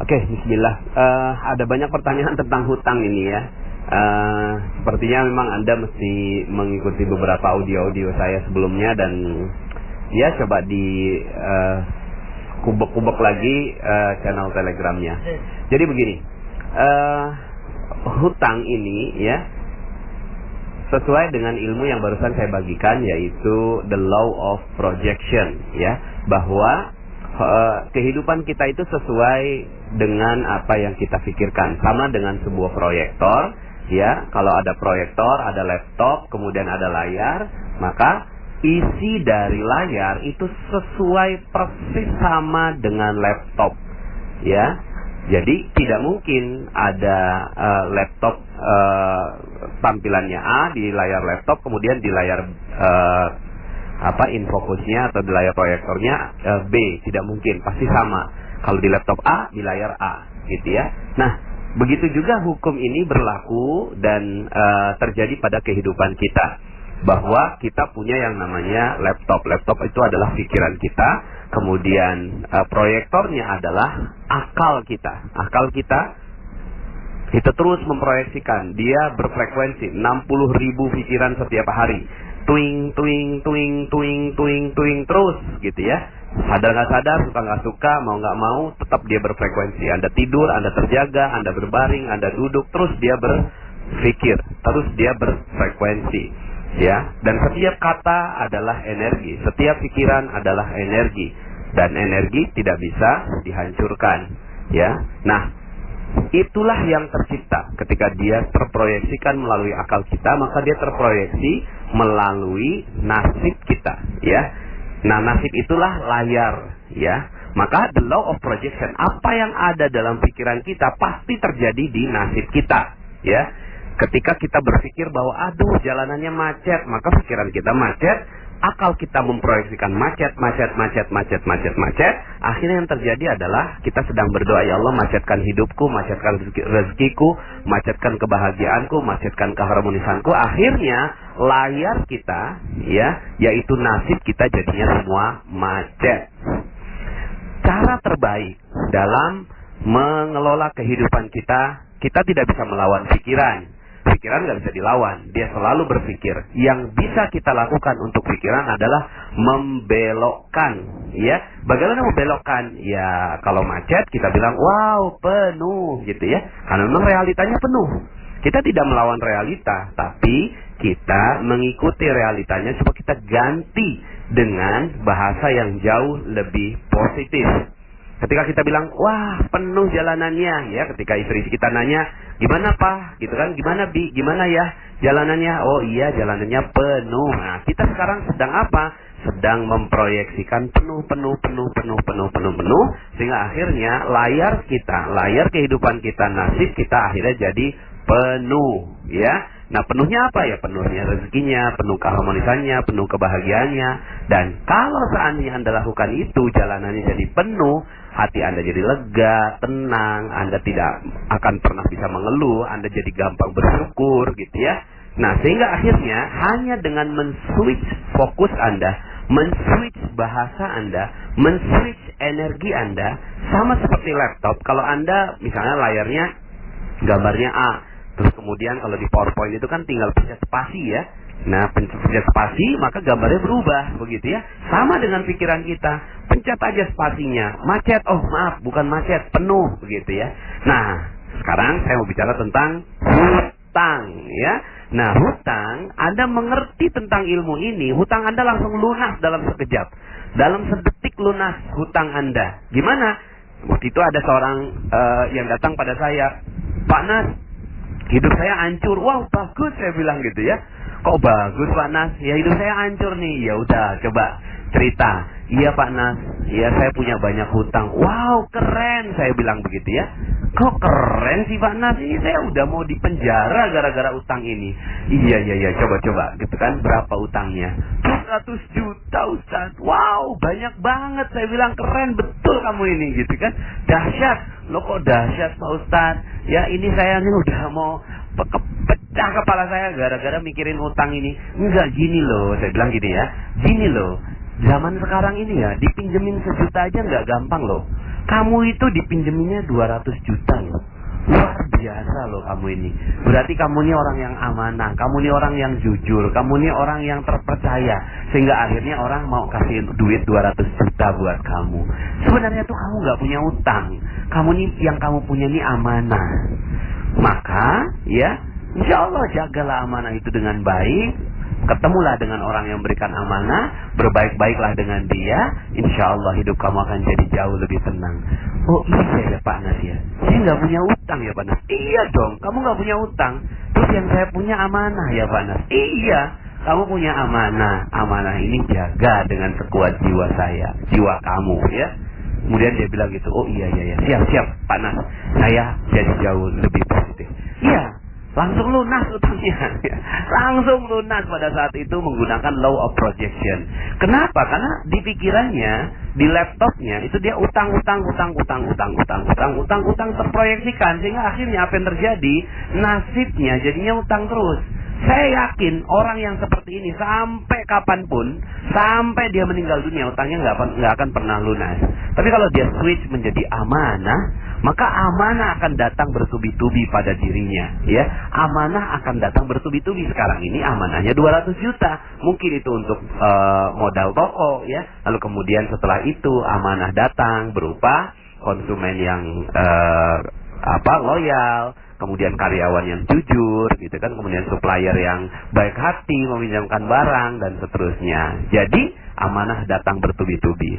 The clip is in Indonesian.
Oke, bismillah. Ada banyak pertanyaan tentang hutang ini ya. Sepertinya memang Anda mesti mengikuti beberapa audio-audio saya sebelumnya dan ya coba di kubek-kubek lagi channel Telegramnya. Jadi begini, hutang ini ya sesuai dengan ilmu yang barusan saya bagikan, yaitu the law of projection ya, bahwa kehidupan kita itu sesuai dengan apa yang kita pikirkan. Sama dengan sebuah proyektor ya, kalau ada proyektor, ada laptop, kemudian ada layar, maka isi dari layar itu sesuai persis sama dengan laptop ya. Jadi tidak mungkin ada laptop tampilannya A di layar laptop, kemudian di layar infocusnya atau di layar proyektornya B. Tidak mungkin, pasti sama. Kalau di laptop A, di layar A, gitu ya. Nah, begitu juga hukum ini berlaku dan terjadi pada kehidupan kita, bahwa kita punya yang namanya laptop. Laptop itu adalah pikiran kita, kemudian proyektornya adalah akal kita. Akal kita itu terus memproyeksikan, dia berfrekuensi 60.000 pikiran setiap hari. Tuing, tuing, tuing, tuing, tuing, tuing terus gitu ya. Sadar nggak sadar, suka nggak suka, mau nggak mau, tetap dia berfrekuensi. Anda tidur, Anda terjaga, Anda berbaring, Anda duduk, terus dia berpikir, terus dia berfrekuensi ya. Dan setiap kata adalah energi, setiap pikiran adalah energi, dan energi tidak bisa dihancurkan ya. Nah, itulah yang tercipta ketika dia terproyeksikan melalui akal kita, maka dia terproyeksi melalui nasib kita ya. Nah, nasib itulah layar ya. Maka the law of projection, apa yang ada dalam pikiran kita pasti terjadi di nasib kita ya. Ketika kita berpikir bahwa aduh jalanannya macet, maka pikiran kita macet, akal kita memproyeksikan macet. Akhirnya yang terjadi adalah kita sedang berdoa, ya Allah macetkan hidupku, macetkan rezekiku, macetkan kebahagiaanku, macetkan keharmonisanku. Akhirnya layar kita ya, yaitu nasib kita, jadinya semua macet. Cara terbaik dalam mengelola kehidupan kita, kita tidak bisa melawan pikiran. Pikiran nggak bisa dilawan, dia selalu berpikir. Yang bisa kita lakukan untuk pikiran adalah membelokkan ya. Bagaimana membelokkan? Ya kalau macet kita bilang wow penuh gitu ya, karena memang realitanya penuh. Kita tidak melawan realita, tapi kita mengikuti realitanya, coba kita ganti dengan bahasa yang jauh lebih positif. Ketika kita bilang, wah penuh jalanannya ya, ketika istri kita nanya, gimana Pak? Gitu kan, gimana Bi? Gimana ya jalanannya? Oh iya jalanannya penuh. Nah kita sekarang sedang apa? Sedang memproyeksikan penuh, sehingga akhirnya layar kita, layar kehidupan kita, nasib kita akhirnya jadi penuh ya. Nah penuhnya apa ya? Penuhnya rezekinya, penuh keharmonisannya, penuh kebahagiaannya. Dan kalau seandainya Anda lakukan itu, jalanannya jadi penuh, hati Anda jadi lega, tenang, Anda tidak akan pernah bisa mengeluh, Anda jadi gampang bersyukur gitu ya. Nah sehingga akhirnya hanya dengan men-switch fokus Anda, men-switch bahasa Anda, men-switch energi Anda, sama seperti laptop. Kalau Anda misalnya layarnya gambarnya A, terus kemudian kalau di PowerPoint itu kan tinggal pencet spasi ya. Nah, pencet spasi maka gambarnya berubah begitu ya. Sama dengan pikiran kita, pencet aja spasinya, macet, oh maaf bukan macet, penuh begitu ya. Nah, sekarang saya mau bicara tentang hutang ya. Nah, hutang, Anda mengerti tentang ilmu ini, hutang Anda langsung lunas dalam sekejap. Dalam sedetik lunas hutang Anda. Gimana? Waktu itu ada seorang yang datang pada saya, Pak Nas, hidup saya hancur. Wow, bagus saya bilang gitu ya. Kok bagus Pak Nas? Ya hidup saya hancur nih. Ya udah, coba cerita. Iya Pak Nas, ya saya punya banyak hutang. Wow, keren saya bilang begitu ya. Kok keren sih Pak Nas? Ini saya udah mau dipenjara gara-gara utang ini. Iya, coba gitu kan. Berapa utangnya? 200 juta Ustaz. Wow, banyak banget. Saya bilang keren betul kamu ini gitu kan. Dahsyat. Loh kok dahsyat Pak Ustaz? Ya ini saya nih udah mau pecah kepala saya gara-gara mikirin utang ini. Enggak, gini loh, saya bilang gini ya. Gini loh, zaman sekarang ini ya, dipinjemin 1 juta aja nggak gampang loh. Kamu itu dipinjeminnya 200 juta loh. Luar biasa loh kamu ini. Berarti kamu ini orang yang amanah, kamu ini orang yang jujur, kamu ini orang yang terpercaya. Sehingga akhirnya orang mau kasih duit 200 juta buat kamu. Sebenarnya tuh kamu gak punya utang. Kamu ini, yang kamu punya ini amanah. Maka ya, insya Allah jagalah amanah itu dengan baik. Ketemulah dengan orang yang berikan amanah, berbaik-baiklah dengan dia, insya Allah hidup kamu akan jadi jauh lebih tenang. Oh iya ya Pak Nas ya, saya nggak punya utang ya Pak Nas. Iya dong, kamu nggak punya utang. Terus yang saya punya amanah ya Pak Nas. Iya, kamu punya amanah. Amanah ini jaga dengan sekuat jiwa saya, jiwa kamu ya. Kemudian dia bilang gitu, oh iya siap Pak Nas, saya jadi jauh lebih positif. Iya. Langsung lunas utangnya. Langsung lunas pada saat itu menggunakan law of projection. Kenapa? Karena di pikirannya, di laptopnya itu dia utang terproyeksikan, sehingga akhirnya apa yang terjadi? Nasibnya jadinya utang terus. Saya yakin orang yang seperti ini sampai kapanpun, sampai dia meninggal dunia, utangnya nggak akan pernah lunas. Tapi kalau dia switch menjadi amanah, maka amanah akan datang bertubi-tubi pada dirinya. Ya, amanah akan datang bertubi-tubi. Sekarang ini amanahnya 200 juta, mungkin itu untuk modal toko, ya. Lalu kemudian setelah itu amanah datang berupa konsumen yang loyal. Kemudian karyawan yang jujur, gitu kan, kemudian supplier yang baik hati meminjamkan barang dan seterusnya. Jadi amanah datang bertubi-tubi.